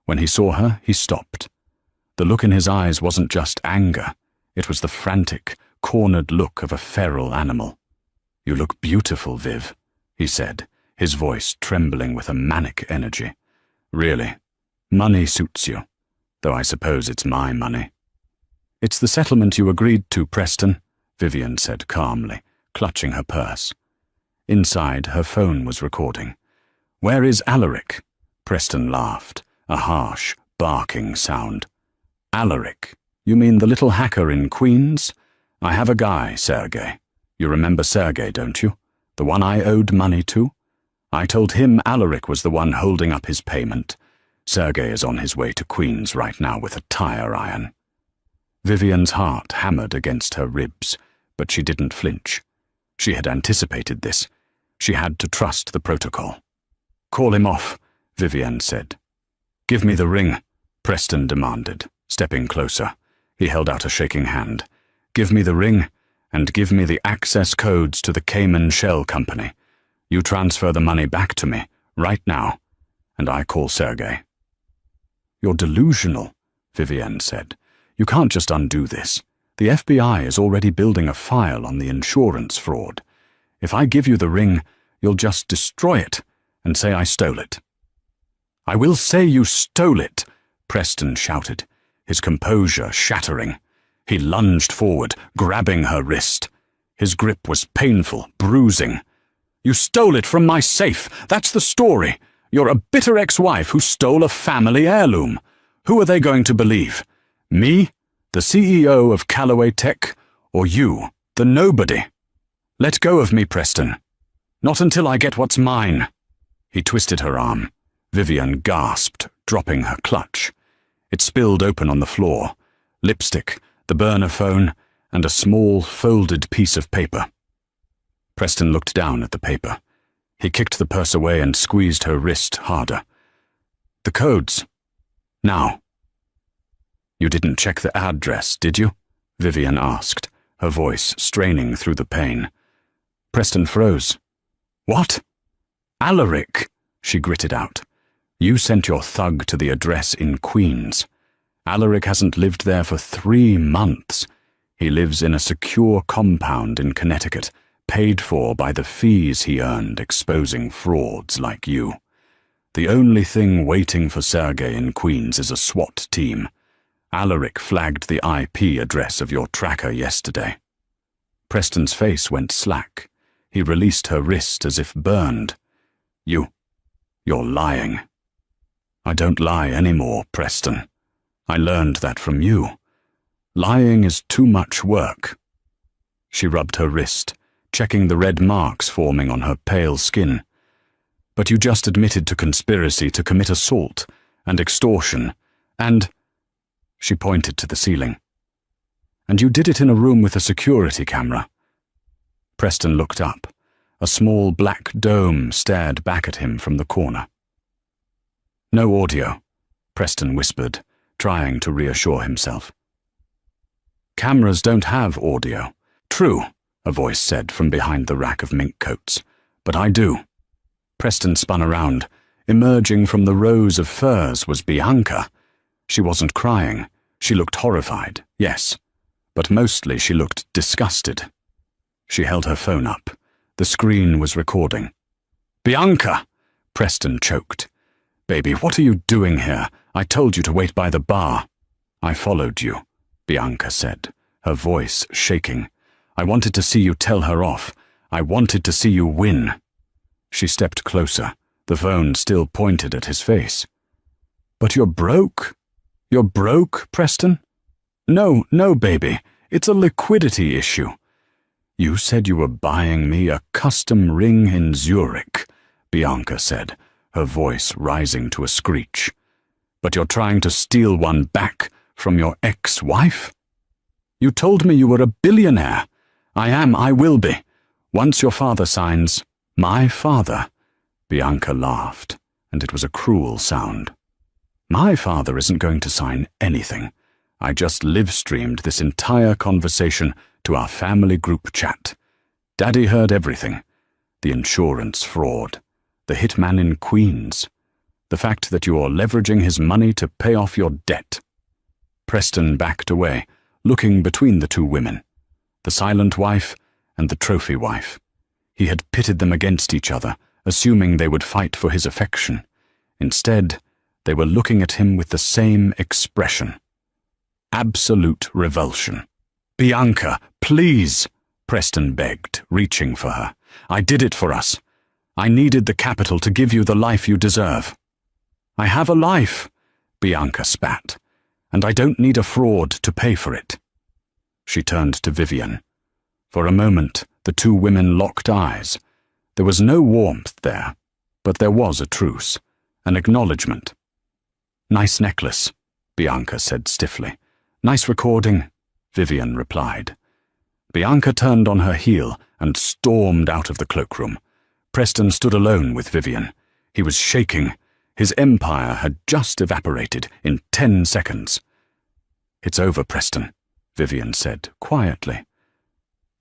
When he saw her, he stopped. The look in his eyes wasn't just anger. It was the frantic, cornered look of a feral animal. You look beautiful, Viv, he said, his voice trembling with a manic energy. Really, money suits you, though I suppose it's my money. It's the settlement you agreed to, Preston, Vivian said calmly, clutching her purse. Inside, her phone was recording. Where is Alaric? Preston laughed, a harsh, barking sound. Alaric? You mean the little hacker in Queens? I have a guy, Sergei. You remember Sergei, don't you? The one I owed money to? I told him Alaric was the one holding up his payment. Sergei is on his way to Queens right now with a tire iron. Vivian's heart hammered against her ribs, but she didn't flinch. She had anticipated this. She had to trust the protocol. Call him off, Vivian said. Give me the ring, Preston demanded, stepping closer. He held out a shaking hand. Give me the ring, and give me the access codes to the Cayman Shell Company. You transfer the money back to me, right now, and I call Sergei. You're delusional, Vivian said. You can't just undo this. The FBI is already building a file on the insurance fraud. If I give you the ring, you'll just destroy it and say I stole it. I will say you stole it, Preston shouted, his composure shattering. He lunged forward, grabbing her wrist. His grip was painful, bruising. You stole it from my safe. That's the story. You're a bitter ex-wife who stole a family heirloom. Who are they going to believe? Me, the CEO of Callaway Tech, or you, the nobody? Let go of me, Preston. Not until I get what's mine. He twisted her arm. Vivian gasped, dropping her clutch. It spilled open on the floor. Lipstick, the burner phone, and a small, folded piece of paper. Preston looked down at the paper. He kicked the purse away and squeezed her wrist harder. The codes. Now. You didn't check the address, did you? Vivian asked, her voice straining through the pain. Preston froze. What? Alaric, she gritted out. You sent your thug to the address in Queens. Alaric hasn't lived there for 3 months. He lives in a secure compound in Connecticut, paid for by the fees he earned exposing frauds like you. The only thing waiting for Sergei in Queens is a SWAT team. Alaric flagged the IP address of your tracker yesterday. Preston's face went slack. He released her wrist as if burned. You're lying. I don't lie anymore, Preston. I learned that from you. Lying is too much work. She rubbed her wrist, checking the red marks forming on her pale skin. But you just admitted to conspiracy to commit assault and extortion, and... She pointed to the ceiling. And you did it in a room with a security camera. Preston looked up. A small black dome stared back at him from the corner. No audio, Preston whispered, trying to reassure himself. Cameras don't have audio. True, a voice said from behind the rack of mink coats. But I do. Preston spun around. Emerging from the rows of furs was Bianca. She wasn't crying. She looked horrified, yes. But mostly she looked disgusted. She held her phone up. The screen was recording. Bianca! Preston choked. Baby, what are you doing here? I told you to wait by the bar. I followed you, Bianca said, her voice shaking. I wanted to see you tell her off. I wanted to see you win. She stepped closer, the phone still pointed at his face. But you're broke. You're broke, Preston? No, baby. It's a liquidity issue. You said you were buying me a custom ring in Zurich, Bianca said, her voice rising to a screech. But you're trying to steal one back from your ex-wife? You told me you were a billionaire. I will be. Once your father signs, my father. Bianca laughed, and it was a cruel sound. My father isn't going to sign anything. I just live-streamed this entire conversation to our family group chat. Daddy heard everything. The insurance fraud. The hitman in Queens. The fact that you're leveraging his money to pay off your debt. Preston backed away, looking between the two women. The silent wife and the trophy wife. He had pitted them against each other, assuming they would fight for his affection. Instead, they were looking at him with the same expression. Absolute revulsion. Bianca, please, Preston begged, reaching for her. I did it for us. I needed the capital to give you the life you deserve. I have a life, Bianca spat, and I don't need a fraud to pay for it. She turned to Vivian. For a moment, the two women locked eyes. There was no warmth there, but there was a truce, an acknowledgement. Nice necklace, Bianca said stiffly. Nice recording, Vivian replied. Bianca turned on her heel and stormed out of the cloakroom. Preston stood alone with Vivian. He was shaking. His empire had just evaporated in 10 seconds. It's over, Preston, Vivian said quietly.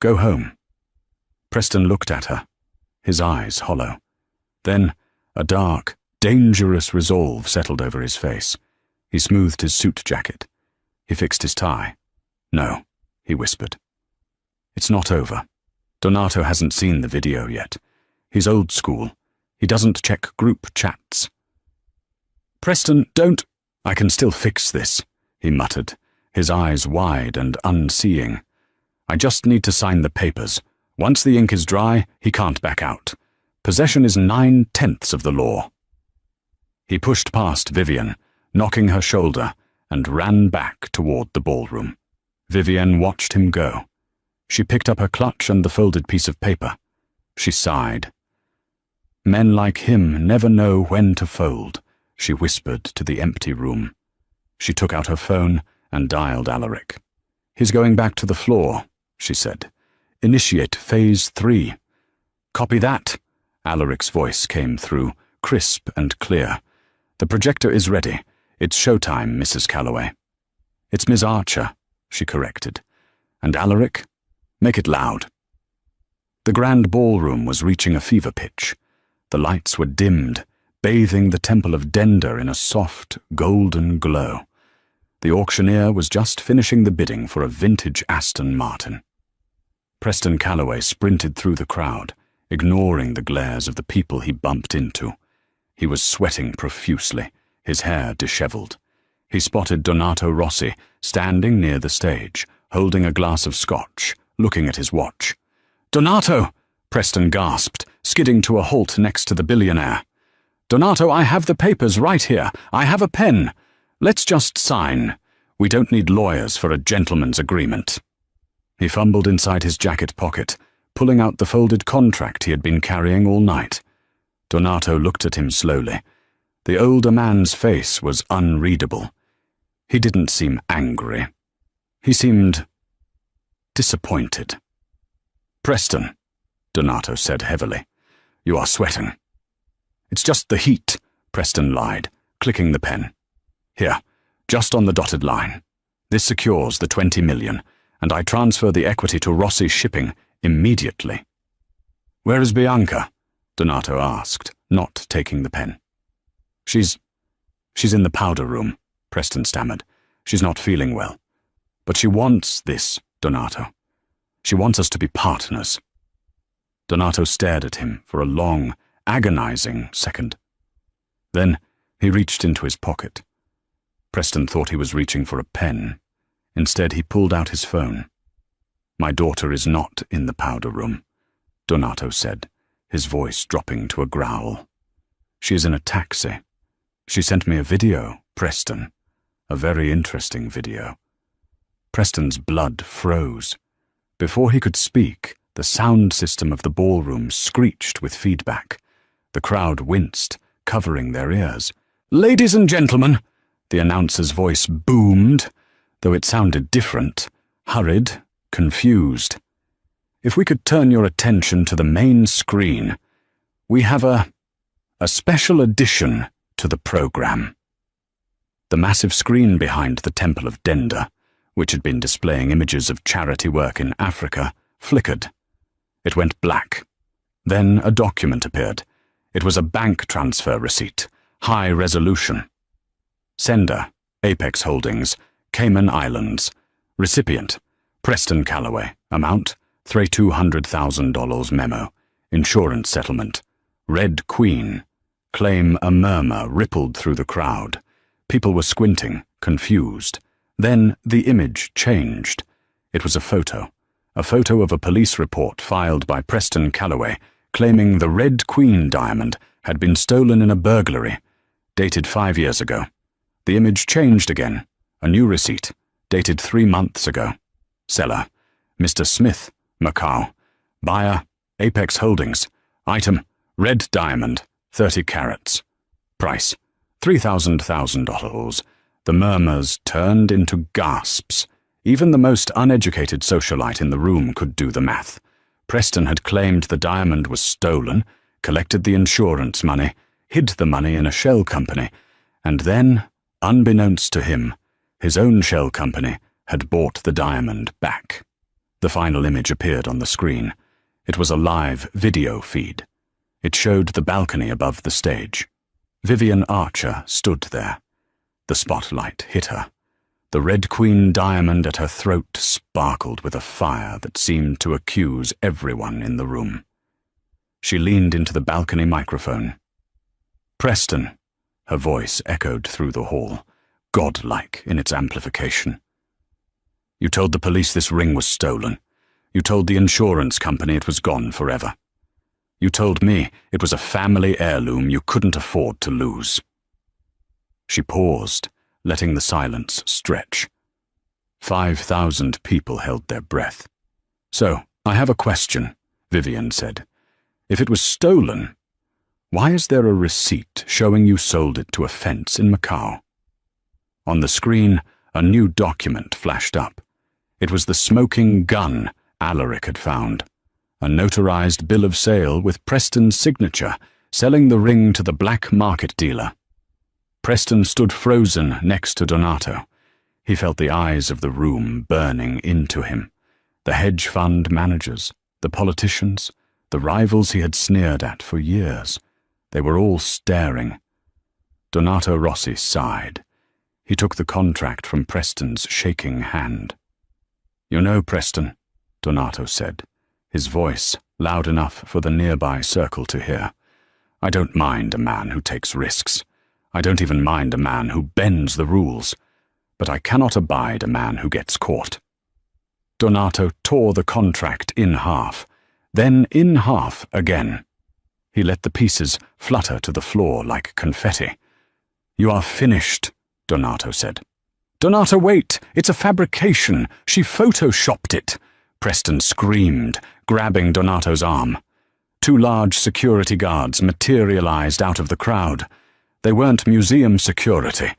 Go home. Preston looked at her, his eyes hollow. Then a dark, dangerous resolve settled over his face. He smoothed his suit jacket. He fixed his tie. No, he whispered. It's not over. Donato hasn't seen the video yet. He's old school. He doesn't check group chats. Preston, don't... I can still fix this, he muttered, his eyes wide and unseeing. I just need to sign the papers. Once the ink is dry, he can't back out. Possession is 9/10 of the law. He pushed past Vivian, knocking her shoulder, and ran back toward the ballroom. Vivian watched him go. She picked up her clutch and the folded piece of paper. She sighed. Men like him never know when to fold, she whispered to the empty room. She took out her phone and dialed Alaric. He's going back to the floor, she said. Initiate phase 3. Copy that. Alaric's voice came through, crisp and clear. The projector is ready. It's showtime, Mrs. Calloway. It's Miss Archer, she corrected. And Alaric? Make it loud. The grand ballroom was reaching a fever pitch. The lights were dimmed, bathing the Temple of Dender in a soft, golden glow. The auctioneer was just finishing the bidding for a vintage Aston Martin. Preston Calloway sprinted through the crowd, ignoring the glares of the people he bumped into. He was sweating profusely, his hair disheveled. He spotted Donato Rossi standing near the stage, holding a glass of scotch, looking at his watch. "Donato!" Preston gasped, skidding to a halt next to the billionaire. "Donato, I have the papers right here. I have a pen. Let's just sign. We don't need lawyers for a gentleman's agreement." He fumbled inside his jacket pocket, pulling out the folded contract he had been carrying all night. Donato looked at him slowly. The older man's face was unreadable. He didn't seem angry. He seemed disappointed. "Preston," Donato said heavily, "you are sweating." "It's just the heat," Preston lied, clicking the pen. "Here, just on the dotted line. This secures the 20 million, and I transfer the equity to Rossi Shipping immediately." "Where is Bianca?" Donato asked, not taking the pen. She's in the powder room," Preston stammered. "She's not feeling well. But she wants this, Donato. She wants us to be partners." Donato stared at him for a long, agonizing second. Then he reached into his pocket. Preston thought he was reaching for a pen. Instead, he pulled out his phone. "My daughter is not in the powder room," Donato said, his voice dropping to a growl. "She is in a taxi. She sent me a video, Preston. A very interesting video." Preston's blood froze. Before he could speak, the sound system of the ballroom screeched with feedback. The crowd winced, covering their ears. "Ladies and gentlemen," the announcer's voice boomed, though it sounded different, hurried, confused. "If we could turn your attention to the main screen, we have a special addition to the program." The massive screen behind the Temple of Dender, which had been displaying images of charity work in Africa, flickered. It went black. Then a document appeared. It was a bank transfer receipt, high resolution. Sender, Apex Holdings, Cayman Islands. Recipient, Preston Calloway. Amount, $200,000 memo. Insurance settlement. Red Queen. Claim. A murmur rippled through the crowd. People were squinting, confused. Then the image changed. It was a photo of a police report filed by Preston Calloway, claiming the Red Queen diamond had been stolen in a burglary, dated 5 years ago. The image changed again. A new receipt, dated 3 months ago. Seller, Mr. Smith, Macau. Buyer, Apex Holdings. Item, red diamond, 30 carats. Price, $3,000. The murmurs turned into gasps. Even the most uneducated socialite in the room could do the math. Preston had claimed the diamond was stolen, collected the insurance money, hid the money in a shell company, and then, unbeknownst to him, his own shell company had bought the diamond back. The final image appeared on the screen. It was a live video feed. It showed the balcony above the stage. Vivian Archer stood there. The spotlight hit her. The Red Queen diamond at her throat sparkled with a fire that seemed to accuse everyone in the room. She leaned into the balcony microphone. "Preston," her voice echoed through the hall, godlike in its amplification. "You told the police this ring was stolen. You told the insurance company it was gone forever. You told me it was a family heirloom you couldn't afford to lose." She paused, letting the silence stretch. 5,000 people held their breath. "So, I have a question," Vivian said. "If it was stolen, why is there a receipt showing you sold it to a fence in Macau?" On the screen, a new document flashed up. It was the smoking gun Alaric had found. A notarized bill of sale with Preston's signature, selling the ring to the black market dealer. Preston stood frozen next to Donato. He felt the eyes of the room burning into him. The hedge fund managers, the politicians, the rivals he had sneered at for years. They were all staring. Donato Rossi sighed. He took the contract from Preston's shaking hand. "You know, Preston," Donato said, his voice loud enough for the nearby circle to hear, "I don't mind a man who takes risks. I don't even mind a man who bends the rules. But I cannot abide a man who gets caught." Donato tore the contract in half, then in half again. He let the pieces flutter to the floor like confetti. "You are finished," Donato said. "Donato, wait! It's a fabrication! She photoshopped it!" Preston screamed, grabbing Donato's arm. Two large security guards materialized out of the crowd. They weren't museum security.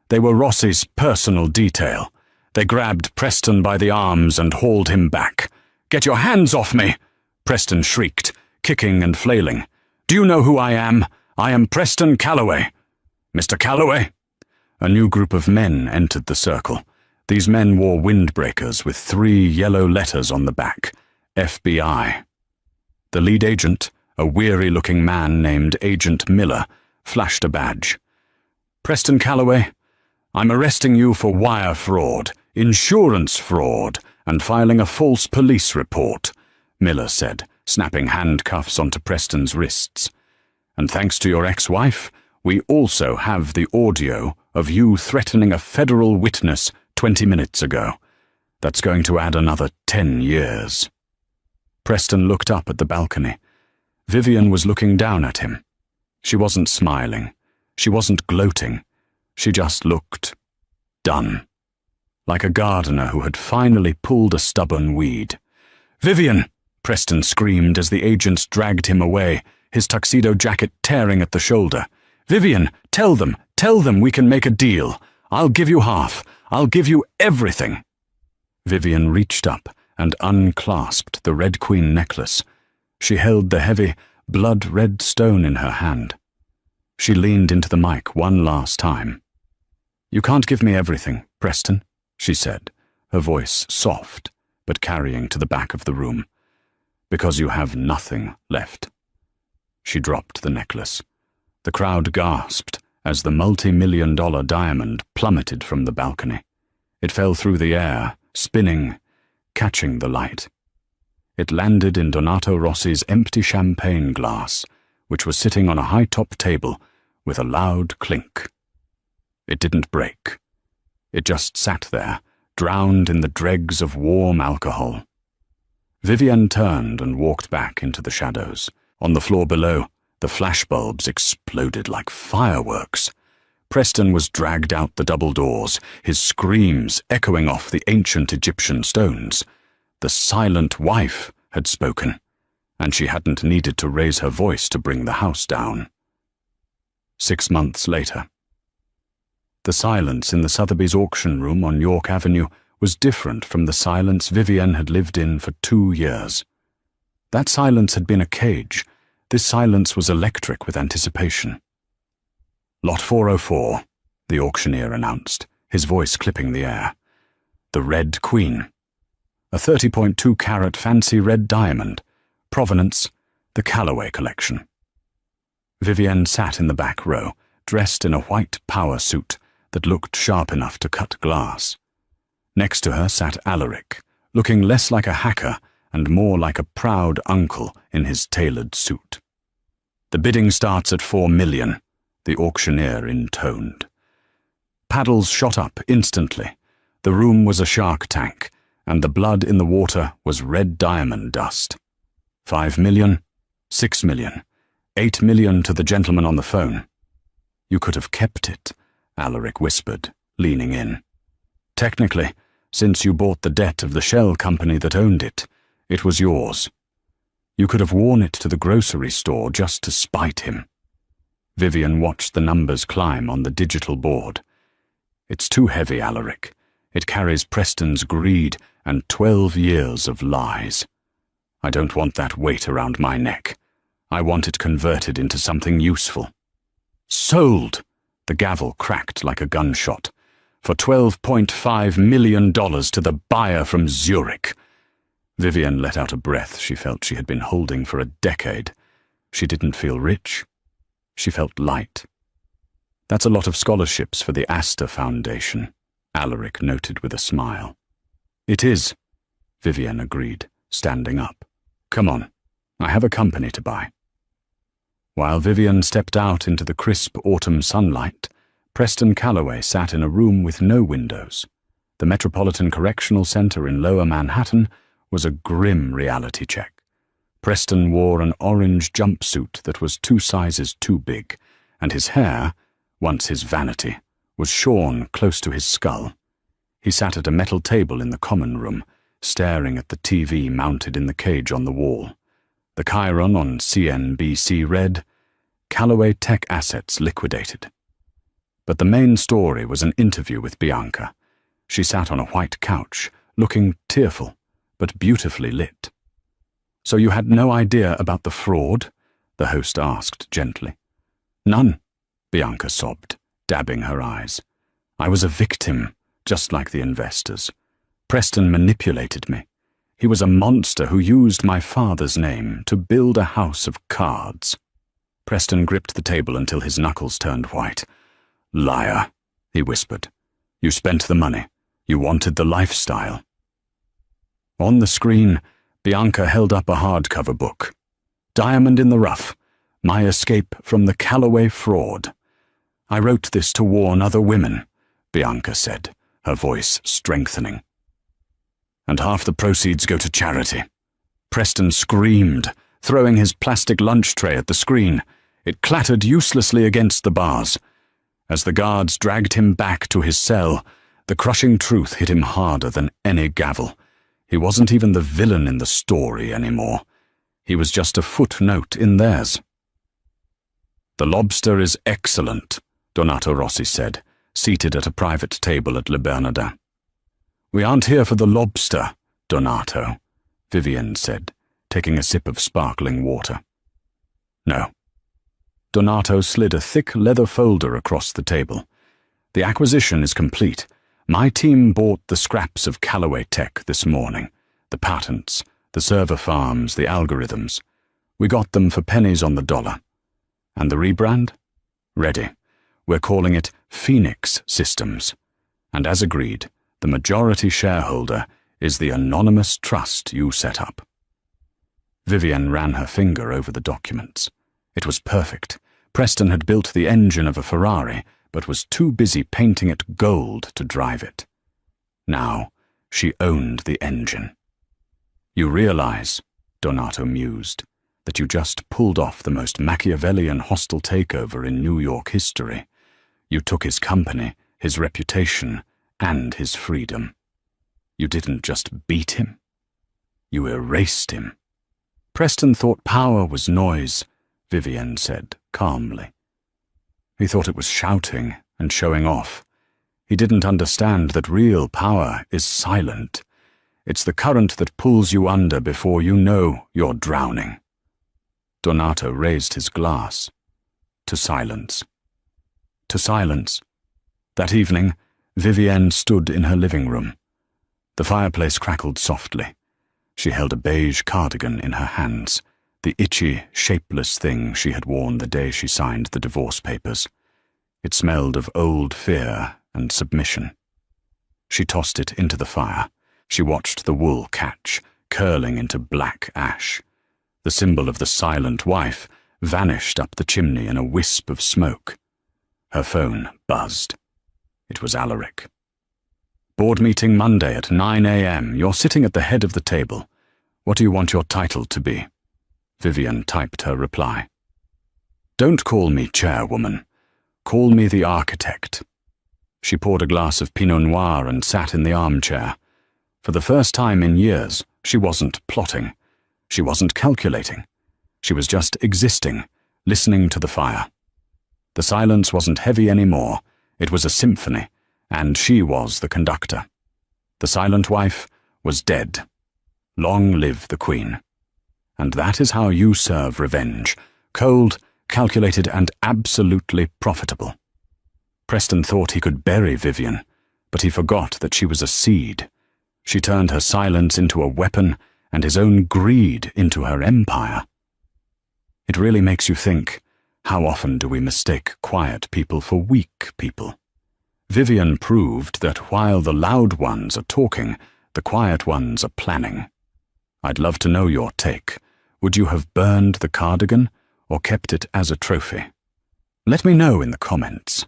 They were Rossi's personal detail. They grabbed Preston by the arms and hauled him back. "Get your hands off me!" Preston shrieked, kicking and flailing. "Do you know who I am? I am Preston Calloway." "Mr. Calloway?" A new group of men entered the circle. These men wore windbreakers with 3 yellow letters on the back, FBI. The lead agent, a weary-looking man named Agent Miller, flashed a badge. "Preston Calloway, I'm arresting you for wire fraud, insurance fraud, and filing a false police report," Miller said, snapping handcuffs onto Preston's wrists. "And thanks to your ex-wife, we also have the audio of you threatening a federal witness 20 minutes ago. That's going to add another 10 years. Preston looked up at the balcony. Vivian was looking down at him. She wasn't smiling. She wasn't gloating. She just looked done. Like a gardener who had finally pulled a stubborn weed. "Vivian!" Preston screamed as the agents dragged him away, his tuxedo jacket tearing at the shoulder. "Vivian, tell them we can make a deal. I'll give you half. I'll give you everything." Vivian reached up and unclasped the Red Queen necklace. She held the heavy, blood-red stone in her hand. She leaned into the mic one last time. "You can't give me everything, Preston," she said, her voice soft, but carrying to the back of the room. "Because you have nothing left." She dropped the necklace. The crowd gasped as the multi-million-dollar diamond plummeted from the balcony. It fell through the air, spinning, catching the light. It landed in Donato Rossi's empty champagne glass, which was sitting on a high-top table with a loud clink. It didn't break. It just sat there, drowned in the dregs of warm alcohol. Vivian turned and walked back into the shadows. On the floor below, the flashbulbs exploded like fireworks. Preston was dragged out the double doors, his screams echoing off the ancient Egyptian stones. The silent wife had spoken, and she hadn't needed to raise her voice to bring the house down. 6 months later. The silence in the Sotheby's auction room on York Avenue was different from the silence Vivian had lived in for 2 years. That silence had been a cage. This silence was electric with anticipation. "Lot 404, the auctioneer announced, his voice clipping the air. "The Red Queen. A 30.2-carat fancy red diamond. Provenance, the Calloway collection." Vivian sat in the back row, dressed in a white power suit that looked sharp enough to cut glass. Next to her sat Alaric, looking less like a hacker and more like a proud uncle in his tailored suit. "The bidding starts at 4 million, the auctioneer intoned. Paddles shot up instantly. The room was a shark tank, and the blood in the water was red diamond dust. 5 million, 6 million, 8 million to the gentleman on the phone. "You could have kept it," Alaric whispered, leaning in. "Technically, since you bought the debt of the shell company that owned it, it was yours. You could have worn it to the grocery store just to spite him." Vivian watched the numbers climb on the digital board. "It's too heavy, Alaric. It carries Preston's greed and 12 years of lies. I don't want that weight around my neck. I want it converted into something useful. Sold! The gavel cracked like a gunshot. For $12.5 million to the buyer from Zurich. Vivian let out a breath she felt she had been holding for a decade. She didn't feel rich. She felt light. That's a lot of scholarships for the Astor Foundation, Alaric noted with a smile. It is, Vivian agreed, standing up. Come on, I have a company to buy. While Vivian stepped out into the crisp autumn sunlight, Preston Calloway sat in a room with no windows. The Metropolitan Correctional Center in Lower Manhattan was a grim reality check. Preston wore an orange jumpsuit that was 2 sizes too big, and his hair, once his vanity, was shorn close to his skull. He sat at a metal table in the common room, staring at the TV mounted in the cage on the wall. The chyron on CNBC read, "Calloway Tech Assets Liquidated." But the main story was an interview with Bianca. She sat on a white couch, looking tearful, but beautifully lit. "So you had no idea about the fraud?" the host asked gently. "None," Bianca sobbed, dabbing her eyes. "I was a victim, just like the investors. Preston manipulated me. He was a monster who used my father's name to build a house of cards." Preston gripped the table until his knuckles turned white. "Liar," he whispered. "You spent the money. You wanted the lifestyle." On the screen, Bianca held up a hardcover book. "Diamond in the Rough, My Escape from the Calloway Fraud. I wrote this to warn other women," Bianca said, her voice strengthening. "And half the proceeds go to charity." Preston screamed, throwing his plastic lunch tray at the screen. It clattered uselessly against the bars. As the guards dragged him back to his cell, the crushing truth hit him harder than any gavel. He wasn't even the villain in the story anymore. He was just a footnote in theirs. "The lobster is excellent," Donato Rossi said, seated at a private table at Le Bernardin. "We aren't here for the lobster, Donato," Vivian said, taking a sip of sparkling water. "No." Donato slid a thick leather folder across the table. "The acquisition is complete. My team bought the scraps of Calloway Tech this morning. The patents, the server farms, the algorithms. We got them for pennies on the dollar. And the rebrand? Ready. We're calling it Phoenix Systems. And as agreed, the majority shareholder is the anonymous trust you set up." Vivian ran her finger over the documents. It was perfect. Preston had built the engine of a Ferrari, but was too busy painting it gold to drive it. Now, she owned the engine. "You realize," Donato mused, "that you just pulled off the most Machiavellian hostile takeover in New York history. You took his company, his reputation, and his freedom. You didn't just beat him. You erased him." "Preston thought power was noise," Vivian said calmly. "He thought it was shouting and showing off. He didn't understand that real power is silent. It's the current that pulls you under before you know you're drowning." Donato raised his glass. To silence. To silence. That evening, Vivienne stood in her living room. The fireplace crackled softly. She held a beige cardigan in her hands, the itchy, shapeless thing she had worn the day she signed the divorce papers. It smelled of old fear and submission. She tossed it into the fire. She watched the wool catch, curling into black ash. The symbol of the silent wife vanished up the chimney in a wisp of smoke. Her phone buzzed. It was Alaric. "Board meeting Monday at 9 a.m. You're sitting at the head of the table. What do you want your title to be?" Vivian typed her reply. "Don't call me chairwoman. Call me the architect." She poured a glass of Pinot Noir and sat in the armchair. For the first time in years, she wasn't plotting. She wasn't calculating. She was just existing, listening to the fire. The silence wasn't heavy anymore. It was a symphony, and she was the conductor. The silent wife was dead. Long live the Queen. And that is how you serve revenge: cold, calculated, and absolutely profitable. Preston thought he could bury Vivian, but he forgot that she was a seed. She turned her silence into a weapon and his own greed into her empire. It really makes you think, how often do we mistake quiet people for weak people? Vivian proved that while the loud ones are talking, the quiet ones are planning. I'd love to know your take. Would you have burned the cardigan or kept it as a trophy? Let me know in the comments.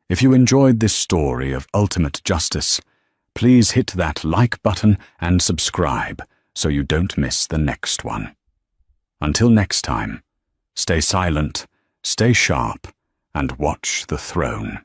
If you enjoyed this story of ultimate justice, please hit that like button and subscribe so you don't miss the next one. Until next time, stay silent, stay sharp, and watch the throne.